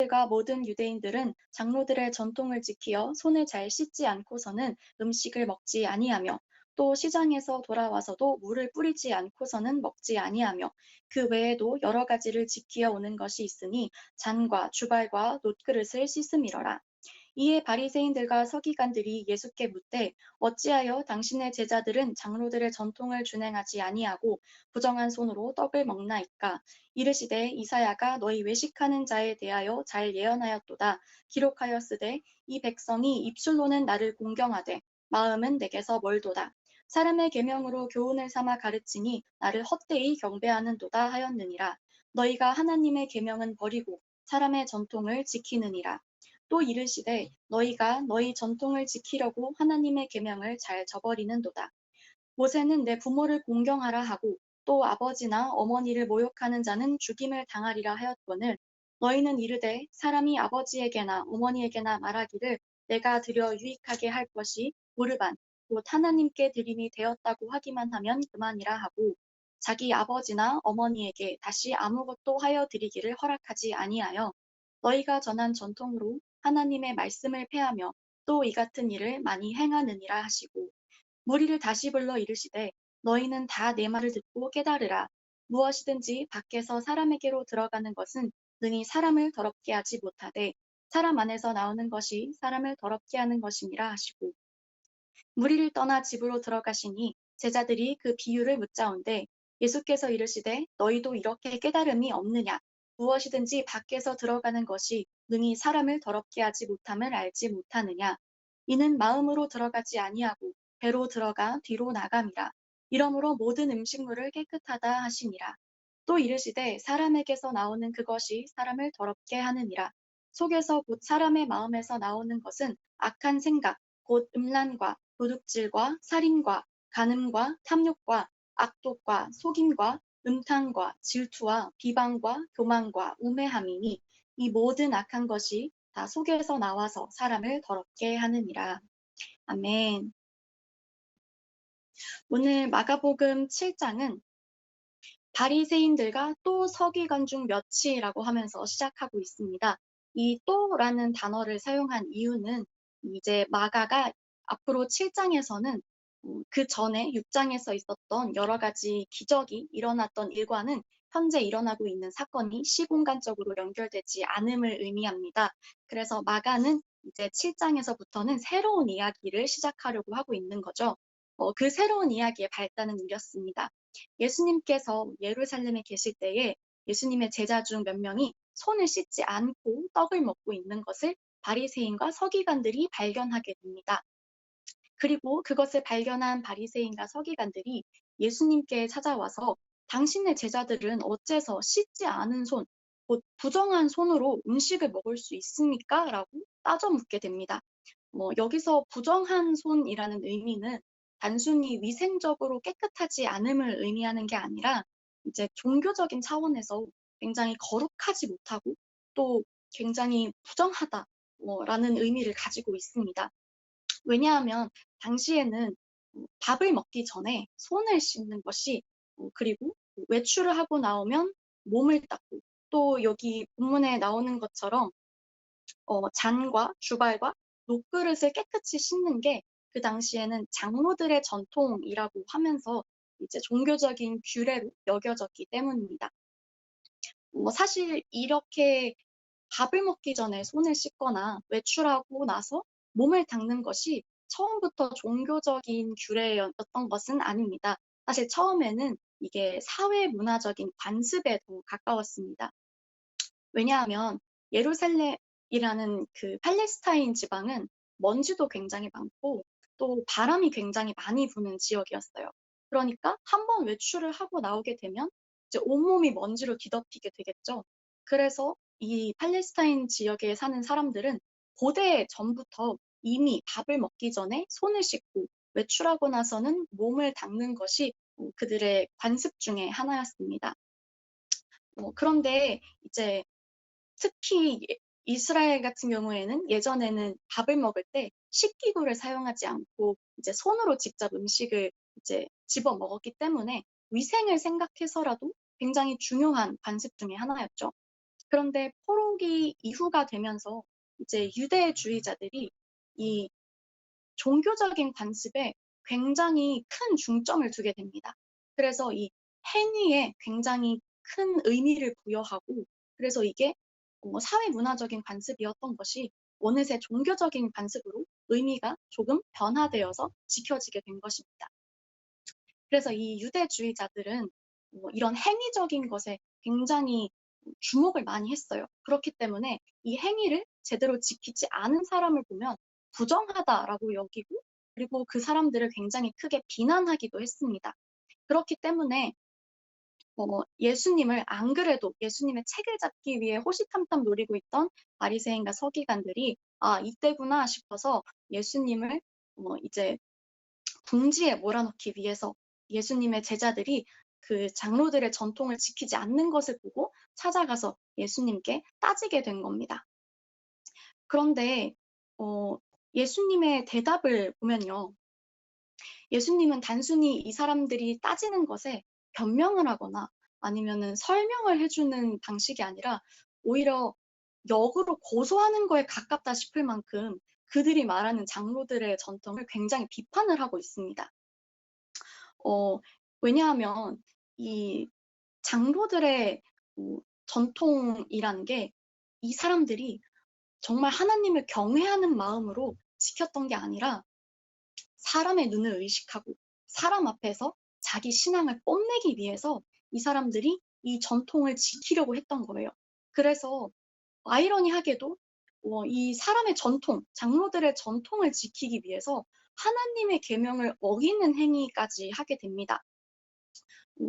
바리새인들과 모든 유대인들은 장로들의 전통을 지키어 손을 잘 씻지 않고서는 음식을 먹지 아니하며 또 시장에서 돌아와서도 물을 뿌리지 않고서는 먹지 아니하며 그 외에도 여러 가지를 지키어 오는 것이 있으니 잔과 주발과 놋그릇을 씻음이러라. 이에 바리새인들과 서기관들이 예수께 묻되 어찌하여 당신의 제자들은 장로들의 전통을 준행하지 아니하고 부정한 손으로 떡을 먹나이까. 이르시되 이사야가 너희 외식하는 자에 대하여 잘 예언하였도다. 기록하였으되 이 백성이 입술로는 나를 공경하되 마음은 내게서 멀도다. 사람의 계명으로 교훈을 삼아 가르치니 나를 헛되이 경배하는도다 하였느니라. 너희가 하나님의 계명은 버리고 사람의 전통을 지키느니라. 또 이르시되 너희가 너희 전통을 지키려고 하나님의 계명을 잘 저버리는도다. 모세는 내 부모를 공경하라 하고 또 아버지나 어머니를 모욕하는 자는 죽임을 당하리라 하였거늘 너희는 이르되 사람이 아버지에게나 어머니에게나 말하기를 내가 드려 유익하게 할 것이 무르반 곧 하나님께 드림이 되었다고 하기만 하면 그만이라 하고 자기 아버지나 어머니에게 다시 아무것도 하여 드리기를 허락하지 아니하여 너희가 전한 전통으로 하나님의 말씀을 폐하며 또 이 같은 일을 많이 행하느니라 하시고 무리를 다시 불러 이르시되 너희는 다 내 말을 듣고 깨달으라. 무엇이든지 밖에서 사람에게로 들어가는 것은 능히 사람을 더럽게 하지 못하되 사람 안에서 나오는 것이 사람을 더럽게 하는 것임이라 하시고 무리를 떠나 집으로 들어가시니 제자들이 그 비유를 묻자온데 예수께서 이르시되 너희도 이렇게 깨달음이 없느냐 무엇이든지 밖에서 들어가는 것이 능히 사람을 더럽게 하지 못함을 알지 못하느냐 이는 마음으로 들어가지 아니하고 배로 들어가 뒤로 나감이라 이러므로 모든 음식물을 깨끗하다 하시니라 또 이르시되 사람에게서 나오는 그것이 사람을 더럽게 하느니라 속에서 곧 사람의 마음에서 나오는 것은 악한 생각 곧 음란과 도둑질과 살인과 간음과 탐욕과 악독과 속임과 음탕과 질투와 비방과 교만과 우매함이니 이 모든 악한 것이 다 속에서 나와서 사람을 더럽게 하느니라. 아멘. 오늘 마가복음 7장은 바리새인들과 또 서기관 중 몇이라고 하면서 시작하고 있습니다. 이 또라는 단어를 사용한 이유는 이제 마가가 앞으로 7장에서는 그 전에 6장에서 있었던 여러 가지 기적이 일어났던 일과는 현재 일어나고 있는 사건이 시공간적으로 연결되지 않음을 의미합니다. 그래서 마가는 이제 7장에서부터는 새로운 이야기를 시작하려고 하고 있는 거죠. 그 새로운 이야기의 발단은 이렇습니다. 예수님께서 예루살렘에 계실 때에 예수님의 제자 중 몇 명이 손을 씻지 않고 떡을 먹고 있는 것을 바리새인과 서기관들이 발견하게 됩니다. 그리고 그것을 발견한 바리새인과 서기관들이 예수님께 찾아와서 당신의 제자들은 어째서 씻지 않은 손, 곧 부정한 손으로 음식을 먹을 수 있습니까? 라고 따져 묻게 됩니다. 여기서 부정한 손이라는 의미는 단순히 위생적으로 깨끗하지 않음을 의미하는 게 아니라 이제 종교적인 차원에서 굉장히 거룩하지 못하고 또 굉장히 부정하다 라는 의미를 가지고 있습니다. 왜냐하면 당시에는 밥을 먹기 전에 손을 씻는 것이 그리고 외출을 하고 나오면 몸을 닦고 또 여기 본문에 나오는 것처럼 잔과 주발과 녹그릇을 깨끗이 씻는 게 그 당시에는 장로들의 전통이라고 하면서 이제 종교적인 규례로 여겨졌기 때문입니다. 사실 이렇게 밥을 먹기 전에 손을 씻거나 외출하고 나서 몸을 닦는 것이 처음부터 종교적인 규례였던 것은 아닙니다. 사실 처음에는 이게 사회 문화적인 관습에 더 가까웠습니다. 왜냐하면 예루살렘이라는 그 팔레스타인 지방은 먼지도 굉장히 많고 또 바람이 굉장히 많이 부는 지역이었어요. 그러니까 한번 외출을 하고 나오게 되면 이제 온몸이 먼지로 뒤덮이게 되겠죠. 그래서 이 팔레스타인 지역에 사는 사람들은 고대 전부터 이미 밥을 먹기 전에 손을 씻고 외출하고 나서는 몸을 닦는 것이 그들의 관습 중에 하나였습니다. 그런데 이제 특히 이스라엘 같은 경우에는 예전에는 밥을 먹을 때 식기구를 사용하지 않고 이제 손으로 직접 음식을 이제 집어 먹었기 때문에 위생을 생각해서라도 굉장히 중요한 관습 중에 하나였죠. 그런데 포로기 이후가 되면서 이제 유대주의자들이 이 종교적인 관습에 굉장히 큰 중점을 두게 됩니다. 그래서 이 행위에 굉장히 큰 의미를 부여하고, 그래서 이게 사회 문화적인 관습이었던 것이 어느새 종교적인 관습으로 의미가 조금 변화되어서 지켜지게 된 것입니다. 그래서 이 유대주의자들은 이런 행위적인 것에 굉장히 주목을 많이 했어요. 그렇기 때문에 이 행위를 제대로 지키지 않은 사람을 보면 부정하다라고 여기고, 그리고 그 사람들을 굉장히 크게 비난하기도 했습니다. 그렇기 때문에 예수님을, 안 그래도 예수님의 책을 잡기 위해 호시탐탐 노리고 있던 바리새인과 서기관들이 아, 이때구나 싶어서 예수님을 이제 궁지에 몰아넣기 위해서 예수님의 제자들이 그 장로들의 전통을 지키지 않는 것을 보고 찾아가서 예수님께 따지게 된 겁니다. 그런데 예수님의 대답을 보면요. 예수님은 단순히 이 사람들이 따지는 것에 변명을 하거나 아니면은 설명을 해주는 방식이 아니라 오히려 역으로 고소하는 거에 가깝다 싶을 만큼 그들이 말하는 장로들의 전통을 굉장히 비판을 하고 있습니다. 왜냐하면 이 장로들의 전통이라는 게 이 사람들이 정말 하나님을 경외하는 마음으로 지켰던 게 아니라 사람의 눈을 의식하고 사람 앞에서 자기 신앙을 뽐내기 위해서 이 사람들이 이 전통을 지키려고 했던 거예요. 그래서 아이러니하게도 이 사람의 전통, 장로들의 전통을 지키기 위해서 하나님의 계명을 어기는 행위까지 하게 됩니다.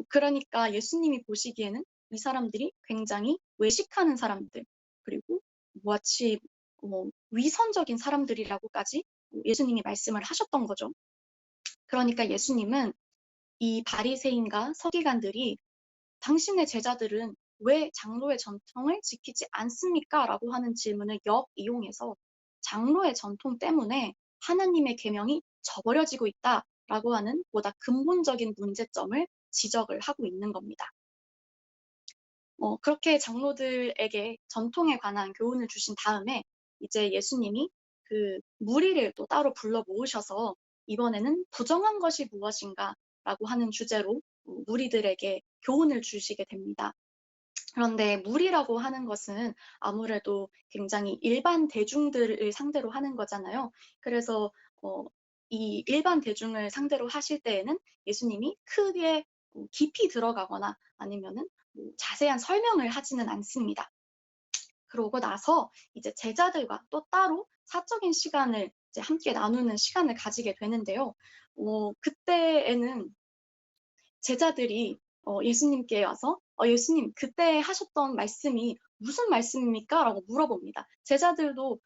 그러니까 예수님이 보시기에는 이 사람들이 굉장히 외식하는 사람들, 그리고 마치 위선적인 사람들이라고까지 예수님이 말씀을 하셨던 거죠. 그러니까 예수님은 이 바리새인과 서기관들이 당신의 제자들은 왜 장로의 전통을 지키지 않습니까? 라고 하는 질문을 역이용해서 장로의 전통 때문에 하나님의 계명이 저버려지고 있다라고 하는 보다 근본적인 문제점을 지적을 하고 있는 겁니다. 그렇게 장로들에게 전통에 관한 교훈을 주신 다음에 이제 예수님이 그 무리를 또 따로 불러 모으셔서 이번에는 부정한 것이 무엇인가라고 하는 주제로 무리들에게 교훈을 주시게 됩니다. 그런데 무리라고 하는 것은 아무래도 굉장히 일반 대중들을 상대로 하는 거잖아요. 그래서 이 일반 대중을 상대로 하실 때에는 예수님이 크게 깊이 들어가거나 아니면은 자세한 설명을 하지는 않습니다. 그러고 나서 이제 제자들과 또 따로 사적인 시간을 이제 함께 나누는 시간을 가지게 되는데요. 그때에는 제자들이 예수님께 와서 예수님, 그때 하셨던 말씀이 무슨 말씀입니까? 라고 물어봅니다. 제자들도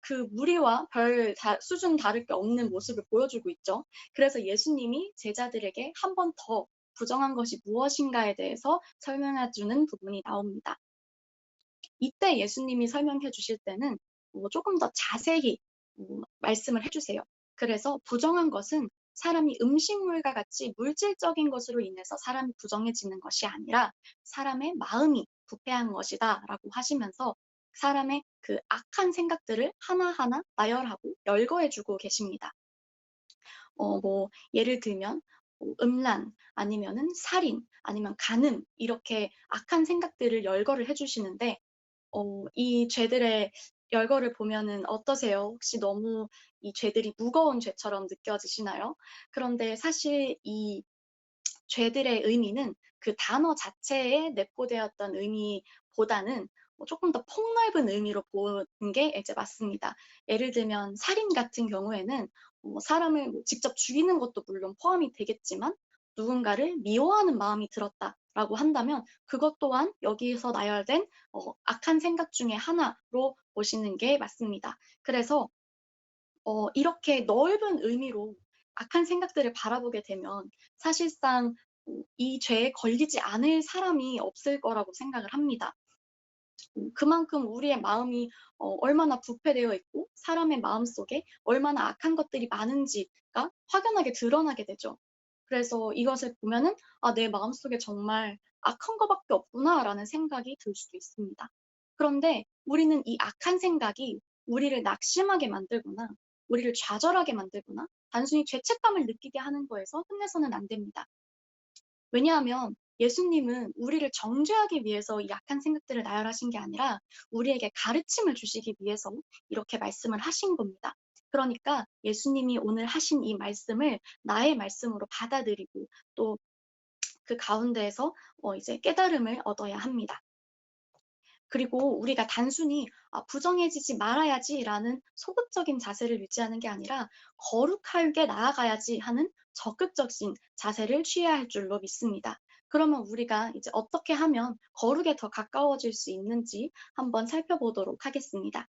그 무리와 별 수준 다를 게 없는 모습을 보여주고 있죠. 그래서 예수님이 제자들에게 한 번 더 부정한 것이 무엇인가에 대해서 설명해 주는 부분이 나옵니다. 이때 예수님이 설명해 주실 때는 조금 더 자세히 말씀을 해주세요. 그래서 부정한 것은 사람이 음식물과 같이 물질적인 것으로 인해서 사람이 부정해지는 것이 아니라 사람의 마음이 부패한 것이다 라고 하시면서 사람의 그 악한 생각들을 하나하나 나열하고 열거해주고 계십니다. 예를 들면 음란 아니면은 살인 아니면 간음 이렇게 악한 생각들을 열거를 해주시는데 이 죄들의 열거를 보면은 어떠세요? 혹시 너무 이 죄들이 무거운 죄처럼 느껴지시나요? 그런데 사실 이 죄들의 의미는 그 단어 자체에 내포되었던 의미보다는 조금 더 폭넓은 의미로 보는 게 이제 맞습니다. 예를 들면 살인 같은 경우에는 사람을 직접 죽이는 것도 물론 포함이 되겠지만 누군가를 미워하는 마음이 들었다라고 한다면 그것 또한 여기서 나열된 악한 생각 중에 하나로 보시는 게 맞습니다. 그래서 이렇게 넓은 의미로 악한 생각들을 바라보게 되면 사실상 이 죄에 걸리지 않을 사람이 없을 거라고 생각을 합니다. 그만큼 우리의 마음이 얼마나 부패되어 있고 사람의 마음속에 얼마나 악한 것들이 많은지가 확연하게 드러나게 되죠. 그래서 이것을 보면은 내 마음속에 정말 악한 거밖에 없구나라는 생각이 들 수도 있습니다. 그런데 우리는 이 악한 생각이 우리를 낙심하게 만들거나 우리를 좌절하게 만들거나 단순히 죄책감을 느끼게 하는 거에서 끝내서는 안 됩니다. 왜냐하면 예수님은 우리를 정죄하기 위해서 이 악한 생각들을 나열하신 게 아니라 우리에게 가르침을 주시기 위해서 이렇게 말씀을 하신 겁니다. 그러니까 예수님이 오늘 하신 이 말씀을 나의 말씀으로 받아들이고 또 그 가운데에서 이제 깨달음을 얻어야 합니다. 그리고 우리가 단순히 부정해지지 말아야지라는 소극적인 자세를 유지하는 게 아니라 거룩하게 나아가야지 하는 적극적인 자세를 취해야 할 줄로 믿습니다. 그러면 우리가 이제 어떻게 하면 거룩에 더 가까워질 수 있는지 한번 살펴보도록 하겠습니다.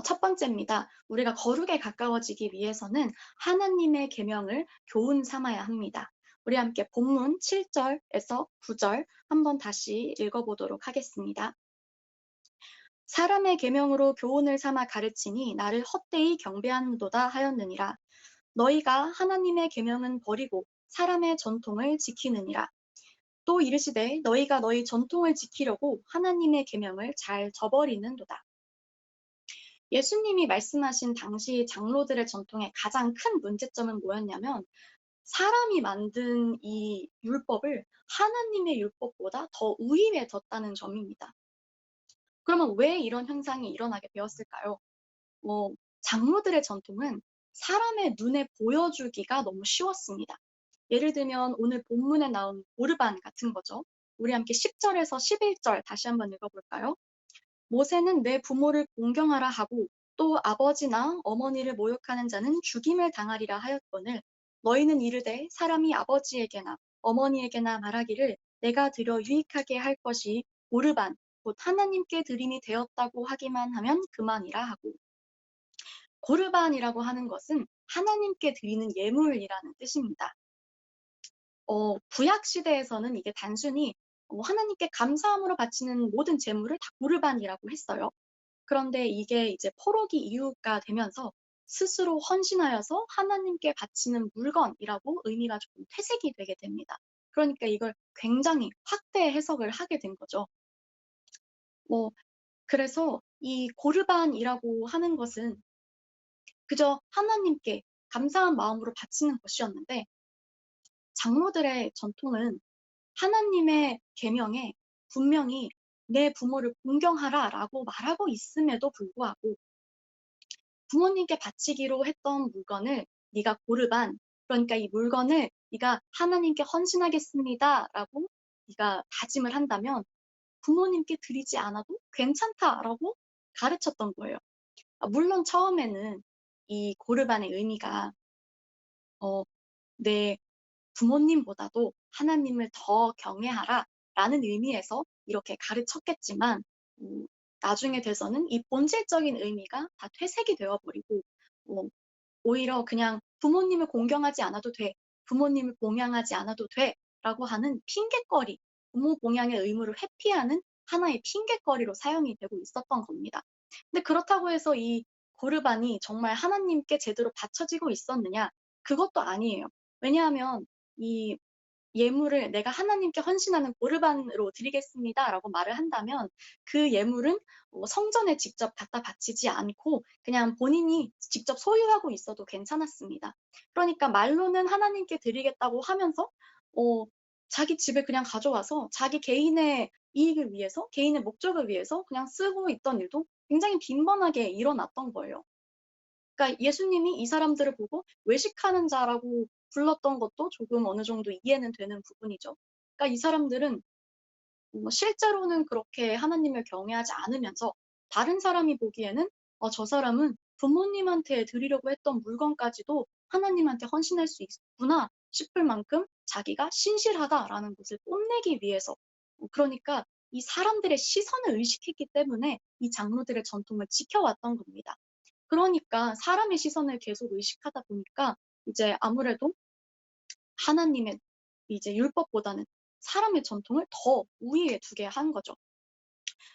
첫 번째입니다. 우리가 거룩에 가까워지기 위해서는 하나님의 계명을 교훈 삼아야 합니다. 우리 함께 본문 7절에서 9절 한번 다시 읽어보도록 하겠습니다. 사람의 계명으로 교훈을 삼아 가르치니 나를 헛되이 경배하는도다 하였느니라. 너희가 하나님의 계명은 버리고 사람의 전통을 지키느니라. 또 이르시되 너희가 너희 전통을 지키려고 하나님의 계명을 잘 저버리는도다. 예수님이 말씀하신 당시 장로들의 전통의 가장 큰 문제점은 뭐였냐면 사람이 만든 이 율법을 하나님의 율법보다 더 우위에 뒀다는 점입니다. 그러면 왜 이런 현상이 일어나게 되었을까요? 장로들의 전통은 사람의 눈에 보여주기가 너무 쉬웠습니다. 예를 들면 오늘 본문에 나온 오르반 같은 거죠. 우리 함께 10절에서 11절 다시 한번 읽어볼까요? 모세는 내 부모를 공경하라 하고 또 아버지나 어머니를 모욕하는 자는 죽임을 당하리라 하였거늘 너희는 이르되 사람이 아버지에게나 어머니에게나 말하기를 내가 드려 유익하게 할 것이 오르반 곧 하나님께 드림이 되었다고 하기만 하면 그만이라 하고 고르반이라고 하는 것은 하나님께 드리는 예물이라는 뜻입니다. 구약 시대에서는 이게 단순히 하나님께 감사함으로 바치는 모든 제물을 다 고르반이라고 했어요. 그런데 이게 이제 포로기 이후가 되면서 스스로 헌신하여서 하나님께 바치는 물건이라고 의미가 조금 퇴색이 되게 됩니다. 그러니까 이걸 굉장히 확대 해석을 하게 된 거죠. 그래서 이 고르반이라고 하는 것은 그저 하나님께 감사한 마음으로 바치는 것이었는데 장로들의 전통은 하나님의 계명에 분명히 내 부모를 공경하라라고 말하고 있음에도 불구하고 부모님께 바치기로 했던 물건을 네가 고르반, 그러니까 이 물건을 네가 하나님께 헌신하겠습니다라고 네가 다짐을 한다면 부모님께 드리지 않아도 괜찮다라고 가르쳤던 거예요. 물론 처음에는 이 고르반의 의미가 내 부모님보다도 하나님을 더 경외하라라는 의미에서 이렇게 가르쳤겠지만 나중에 돼서는 이 본질적인 의미가 다 퇴색이 되어버리고 오히려 그냥 부모님을 공경하지 않아도 돼, 부모님을 봉양하지 않아도 돼라고 하는 핑곗거리, 부모 봉양의 의무를 회피하는 하나의 핑곗거리로 사용이 되고 있었던 겁니다. 근데 그렇다고 해서 이 고르반이 정말 하나님께 제대로 바쳐지고 있었느냐? 그것도 아니에요. 왜냐하면 이 예물을 내가 하나님께 헌신하는 고르반으로 드리겠습니다라고 말을 한다면 그 예물은 성전에 직접 갖다 바치지 않고 그냥 본인이 직접 소유하고 있어도 괜찮았습니다. 그러니까 말로는 하나님께 드리겠다고 하면서 자기 집에 그냥 가져와서 자기 개인의 이익을 위해서, 개인의 목적을 위해서 그냥 쓰고 있던 일도 굉장히 빈번하게 일어났던 거예요. 그러니까 예수님이 이 사람들을 보고 외식하는 자라고 불렀던 것도 조금 어느 정도 이해는 되는 부분이죠. 그러니까 이 사람들은 실제로는 그렇게 하나님을 경외하지 않으면서 다른 사람이 보기에는 저 사람은 부모님한테 드리려고 했던 물건까지도 하나님한테 헌신할 수 있구나 싶을 만큼 자기가 신실하다라는 것을 뽐내기 위해서 그러니까 이 사람들의 시선을 의식했기 때문에 이 장로들의 전통을 지켜왔던 겁니다. 그러니까 사람의 시선을 계속 의식하다 보니까 이제 아무래도 하나님의 이제 율법보다는 사람의 전통을 더 우위에 두게 한 거죠.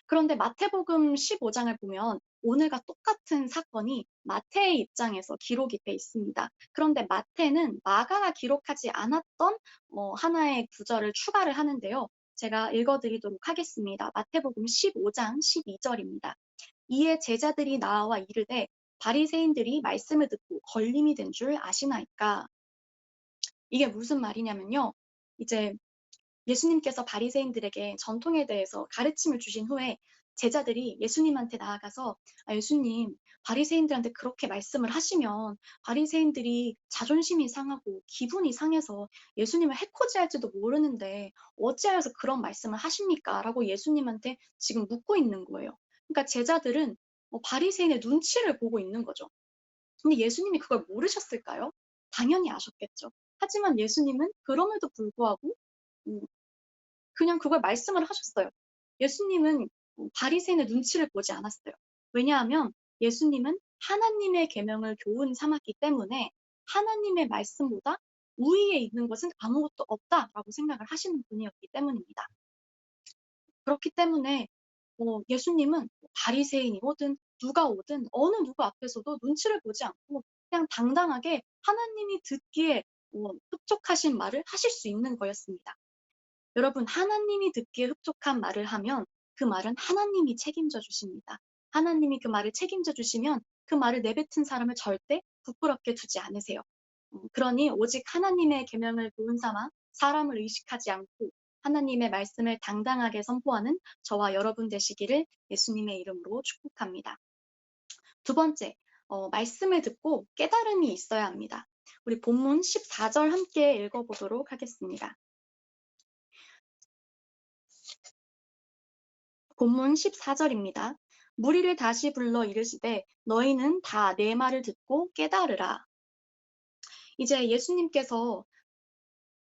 그런데 마태복음 15장을 보면 오늘과 똑같은 사건이 마태의 입장에서 기록이 돼 있습니다. 그런데 마태는 마가가 기록하지 않았던 하나의 구절을 추가를 하는데요. 제가 읽어드리도록 하겠습니다. 마태복음 15장 12절입니다. 이에 제자들이 나와 이르되 바리새인들이 말씀을 듣고 걸림이 된 줄 아시나이까? 이게 무슨 말이냐면요. 이제 예수님께서 바리새인들에게 전통에 대해서 가르침을 주신 후에 제자들이 예수님한테 나아가서 예수님, 바리새인들한테 그렇게 말씀을 하시면 바리새인들이 자존심이 상하고 기분이 상해서 예수님을 해코지할지도 모르는데 어찌하여서 그런 말씀을 하십니까? 라고 예수님한테 지금 묻고 있는 거예요. 그러니까 제자들은 바리새인의 눈치를 보고 있는 거죠. 근데 예수님이 그걸 모르셨을까요? 당연히 아셨겠죠. 하지만 예수님은 그럼에도 불구하고 음, 그냥 그걸 말씀을 하셨어요. 예수님은 바리새인의 눈치를 보지 않았어요. 왜냐하면 예수님은 하나님의 계명을 교훈 삼았기 때문에 하나님의 말씀보다 우위에 있는 것은 아무것도 없다라고 생각을 하시는 분이었기 때문입니다. 그렇기 때문에 예수님은 바리새인이 오든 누가 오든 어느 누구 앞에서도 눈치를 보지 않고 그냥 당당하게 하나님이 듣기에 흡족하신 말을 하실 수 있는 거였습니다. 여러분, 하나님이 듣기에 흡족한 말을 하면 그 말은 하나님이 책임져 주십니다. 하나님이 그 말을 책임져 주시면 그 말을 내뱉은 사람을 절대 부끄럽게 두지 않으세요. 그러니 오직 하나님의 계명을 교훈 삼아 사람을 의식하지 않고 하나님의 말씀을 당당하게 선포하는 저와 여러분 되시기를 예수님의 이름으로 축복합니다. 두 번째, 말씀을 듣고 깨달음이 있어야 합니다. 우리 본문 14절 함께 읽어보도록 하겠습니다. 본문 14절입니다. 무리를 다시 불러 이르시되 너희는 다 내 말을 듣고 깨달으라. 이제 예수님께서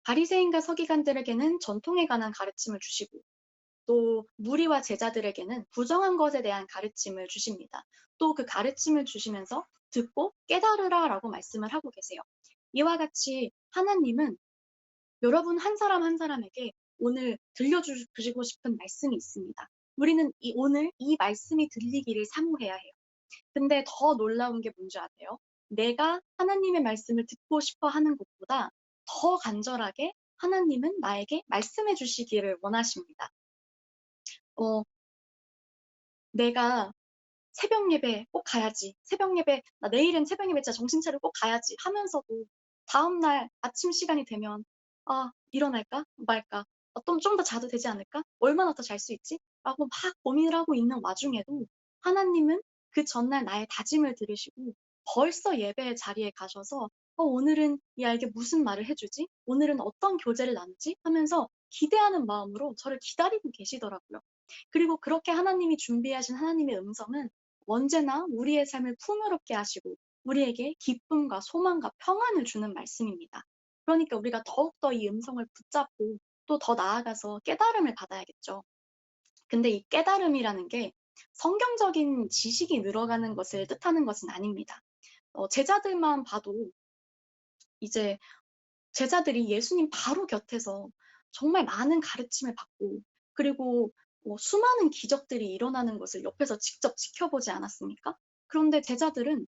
바리새인과 서기관들에게는 전통에 관한 가르침을 주시고 또 무리와 제자들에게는 부정한 것에 대한 가르침을 주십니다. 또 그 가르침을 주시면서 듣고 깨달으라라고 말씀을 하고 계세요. 이와 같이 하나님은 여러분 한 사람 한 사람에게 오늘 들려주시고 싶은 말씀이 있습니다. 우리는 오늘 이 말씀이 들리기를 사모해야 해요. 근데 더 놀라운 게 뭔지 아세요? 내가 하나님의 말씀을 듣고 싶어 하는 것보다 더 간절하게 하나님은 나에게 말씀해 주시기를 원하십니다. 내가 새벽 예배 꼭 가야지. 새벽 예배, 나 내일은 새벽 예배 진짜 정신 차리고 꼭 가야지 하면서도 다음날 아침 시간이 되면 일어날까 말까? 좀 더 자도 되지 않을까? 얼마나 더 잘 수 있지? 라고 막 고민을 하고 있는 와중에도 하나님은 그 전날 나의 다짐을 들으시고 벌써 예배의 자리에 가셔서 오늘은 이 아이에게 무슨 말을 해주지? 오늘은 어떤 교제를 나누지? 하면서 기대하는 마음으로 저를 기다리고 계시더라고요. 그리고 그렇게 하나님이 준비하신 하나님의 음성은 언제나 우리의 삶을 풍요롭게 하시고 우리에게 기쁨과 소망과 평안을 주는 말씀입니다. 그러니까 우리가 더욱더 이 음성을 붙잡고 또 더 나아가서 깨달음을 받아야겠죠. 근데 이 깨달음이라는 게 성경적인 지식이 늘어가는 것을 뜻하는 것은 아닙니다. 제자들만 봐도 이제 제자들이 예수님 바로 곁에서 정말 많은 가르침을 받고 그리고 수많은 기적들이 일어나는 것을 옆에서 직접 지켜보지 않았습니까? 그런데 제자들은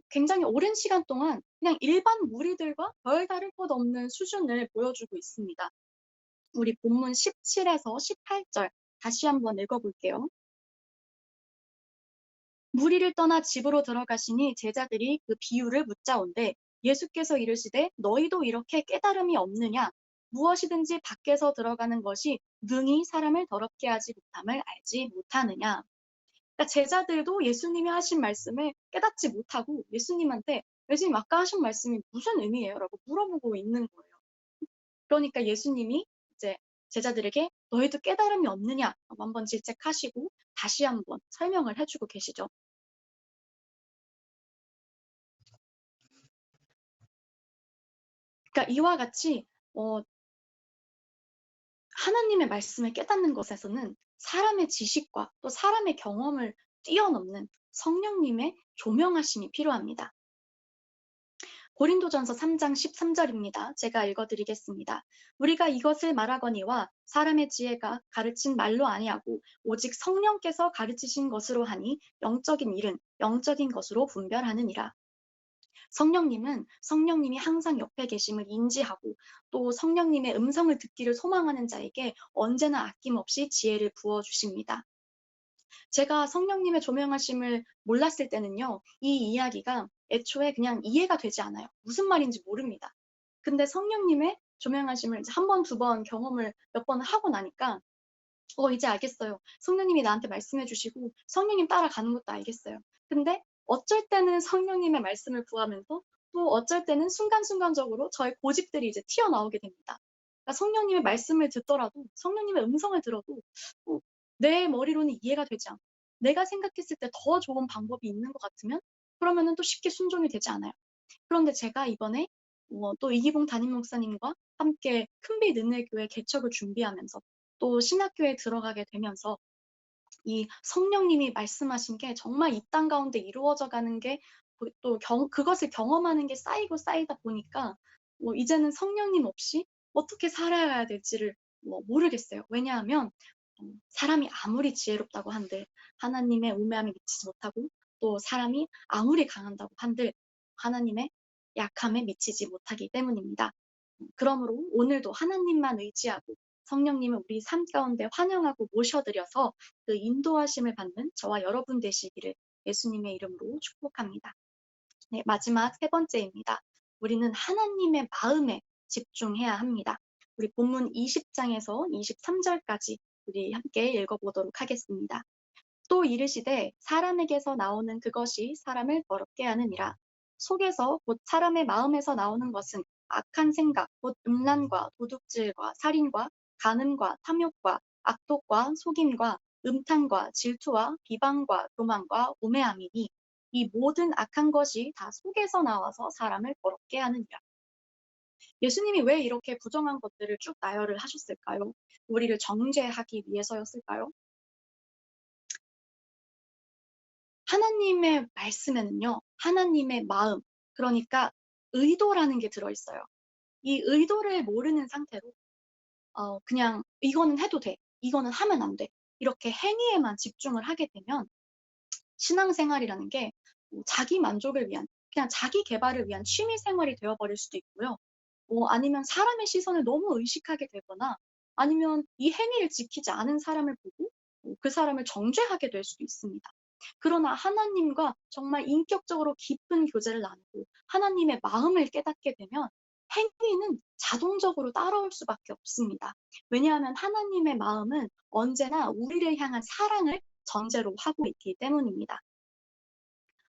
굉장히 오랜 시간 동안 그냥 일반 무리들과 별다를 것 없는 수준을 보여주고 있습니다. 우리 본문 17에서 18절 다시 한번 읽어볼게요. 무리를 떠나 집으로 들어가시니 제자들이 그 비유를 묻자온대 예수께서 이르시되 너희도 이렇게 깨달음이 없느냐 무엇이든지 밖에서 들어가는 것이 능히 사람을 더럽게 하지 못함을 알지 못하느냐. 그러니까 제자들도 예수님이 하신 말씀을 깨닫지 못하고 예수님한테 예수님 아까 하신 말씀이 무슨 의미예요? 라고 물어보고 있는 거예요. 그러니까 예수님이 이제 제자들에게 너희도 깨달음이 없느냐 한번 질책하시고 다시 한번 설명을 해주고 계시죠. 그러니까 이와 같이 하나님의 말씀을 깨닫는 것에서는 사람의 지식과 또 사람의 경험을 뛰어넘는 성령님의 조명하심이 필요합니다. 고린도전서 3장 13절입니다. 제가 읽어드리겠습니다. 우리가 이것을 말하거니와 사람의 지혜가 가르친 말로 아니하고 오직 성령께서 가르치신 것으로 하니 영적인 일은 영적인 것으로 분별하느니라. 성령님은 성령님이 항상 옆에 계심을 인지하고 또 성령님의 음성을 듣기를 소망하는 자에게 언제나 아낌없이 지혜를 부어주십니다. 제가 성령님의 조명하심을 몰랐을 때는요, 이 이야기가 애초에 그냥 이해가 되지 않아요. 무슨 말인지 모릅니다. 근데 성령님의 조명하심을 이제 한 번, 두 번 경험을 몇 번 하고 나니까 이제 알겠어요. 성령님이 나한테 말씀해 주시고 성령님 따라가는 것도 알겠어요. 근데 어쩔 때는 성령님의 말씀을 구하면서 또 어쩔 때는 순간순간적으로 저의 고집들이 이제 튀어나오게 됩니다. 그러니까 성령님의 말씀을 듣더라도 성령님의 음성을 들어도 어, 내 머리로는 이해가 되지 않고 내가 생각했을 때 더 좋은 방법이 있는 것 같으면 그러면은 또 쉽게 순종이 되지 않아요. 그런데 제가 이번에 또 이기봉 담임 목사님과 함께 큰빛 은혜교회 개척을 준비하면서 또 신학교에 들어가게 되면서 이 성령님이 말씀하신 게 정말 이 땅 가운데 이루어져 가는 게 또 그것을 경험하는 게 쌓이고 쌓이다 보니까 이제는 성령님 없이 어떻게 살아야 될지를 모르겠어요. 왜냐하면 사람이 아무리 지혜롭다고 한들 하나님의 우매함에 미치지 못하고 또 사람이 아무리 강한다고 한들 하나님의 약함에 미치지 못하기 때문입니다. 그러므로 오늘도 하나님만 의지하고 성령님을 우리 삶 가운데 환영하고 모셔드려서 그 인도하심을 받는 저와 여러분 되시기를 예수님의 이름으로 축복합니다. 네, 마지막 세 번째입니다. 우리는 하나님의 마음에 집중해야 합니다. 우리 본문 20장에서 23절까지 우리 함께 읽어보도록 하겠습니다. 또 이르시되 사람에게서 나오는 그것이 사람을 더럽게 하느니라. 속에서 곧 사람의 마음에서 나오는 것은 악한 생각, 곧 음란과 도둑질과 살인과 간음과 탐욕과 악독과 속임과 음탕과 질투와 비방과 교만과 우매함이니 이 모든 악한 것이 다 속에서 나와서 사람을 더럽게 하느니라. 예수님이 왜 이렇게 부정한 것들을 쭉 나열을 하셨을까요? 우리를 정죄하기 위해서였을까요? 하나님의 말씀에는요, 하나님의 마음, 그러니까 의도라는 게 들어있어요. 이 의도를 모르는 상태로 그냥 이거는 해도 돼, 이거는 하면 안 돼, 이렇게 행위에만 집중을 하게 되면 신앙생활이라는 게 자기 만족을 위한, 그냥 자기 개발을 위한 취미 생활이 되어버릴 수도 있고요. 아니면 사람의 시선을 너무 의식하게 되거나 아니면 이 행위를 지키지 않은 사람을 보고 그 사람을 정죄하게 될 수도 있습니다. 그러나 하나님과 정말 인격적으로 깊은 교제를 나누고 하나님의 마음을 깨닫게 되면 행위는 자동적으로 따라올 수밖에 없습니다. 왜냐하면 하나님의 마음은 언제나 우리를 향한 사랑을 전제로 하고 있기 때문입니다.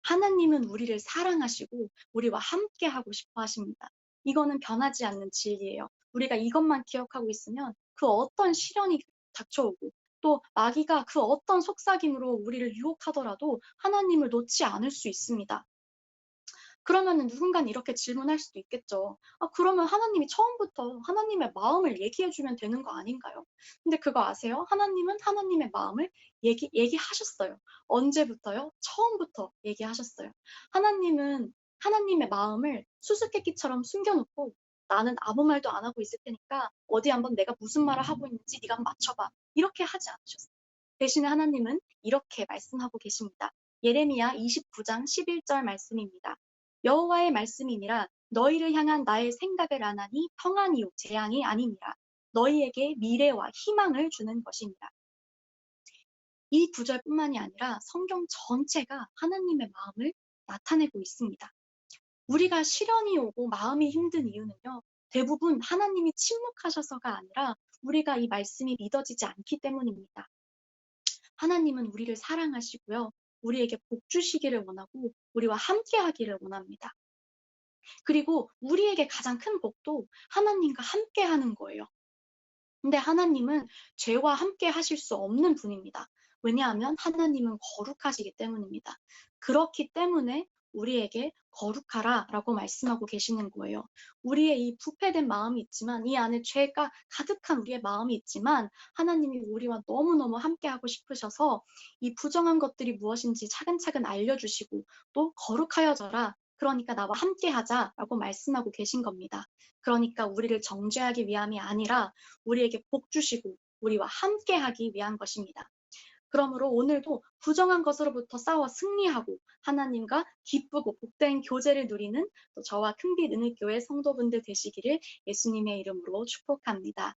하나님은 우리를 사랑하시고 우리와 함께 하고 싶어 하십니다. 이거는 변하지 않는 진리예요. 우리가 이것만 기억하고 있으면 그 어떤 시련이 닥쳐오고 또 마귀가 그 어떤 속삭임으로 우리를 유혹하더라도 하나님을 놓지 않을 수 있습니다. 그러면은 누군가는 이렇게 질문할 수도 있겠죠. 그러면 하나님이 처음부터 하나님의 마음을 얘기해 주면 되는 거 아닌가요? 근데 그거 아세요? 하나님은 하나님의 마음을 얘기하셨어요. 언제부터요? 처음부터 얘기하셨어요. 하나님은 하나님의 마음을 수수께끼처럼 숨겨놓고 나는 아무 말도 안 하고 있을 테니까 어디 한번 내가 무슨 말을 하고 있는지 네가 한번 맞춰봐. 이렇게 하지 않으셨어요. 대신에 하나님은 이렇게 말씀하고 계십니다. 예레미야 29장 11절 말씀입니다. 여호와의 말씀이니라 너희를 향한 나의 생각을 아나니 평안이요 재앙이 아니니라. 너희에게 미래와 희망을 주는 것이니라. 이 구절뿐만이 아니라 성경 전체가 하나님의 마음을 나타내고 있습니다. 우리가 시련이 오고 마음이 힘든 이유는요, 대부분 하나님이 침묵하셔서가 아니라 우리가 이 말씀이 믿어지지 않기 때문입니다. 하나님은 우리를 사랑하시고요, 우리에게 복 주시기를 원하고 우리와 함께 하기를 원합니다. 그리고 우리에게 가장 큰 복도 하나님과 함께 하는 거예요. 근데 하나님은 죄와 함께 하실 수 없는 분입니다. 왜냐하면 하나님은 거룩하시기 때문입니다. 그렇기 때문에 우리에게 거룩하라 라고 말씀하고 계시는 거예요. 우리의 이 부패된 마음이 있지만 이 안에 죄가 가득한 우리의 마음이 있지만 하나님이 우리와 너무너무 함께하고 싶으셔서 이 부정한 것들이 무엇인지 차근차근 알려주시고 또 거룩하여져라. 그러니까 나와 함께하자라고 말씀하고 계신 겁니다. 그러니까 우리를 정죄하기 위함이 아니라 우리에게 복 주시고 우리와 함께하기 위한 것입니다. 그러므로 오늘도 부정한 것으로부터 싸워 승리하고 하나님과 기쁘고 복된 교제를 누리는 또 저와 큰빛 은혜교회 성도분들 되시기를 예수님의 이름으로 축복합니다.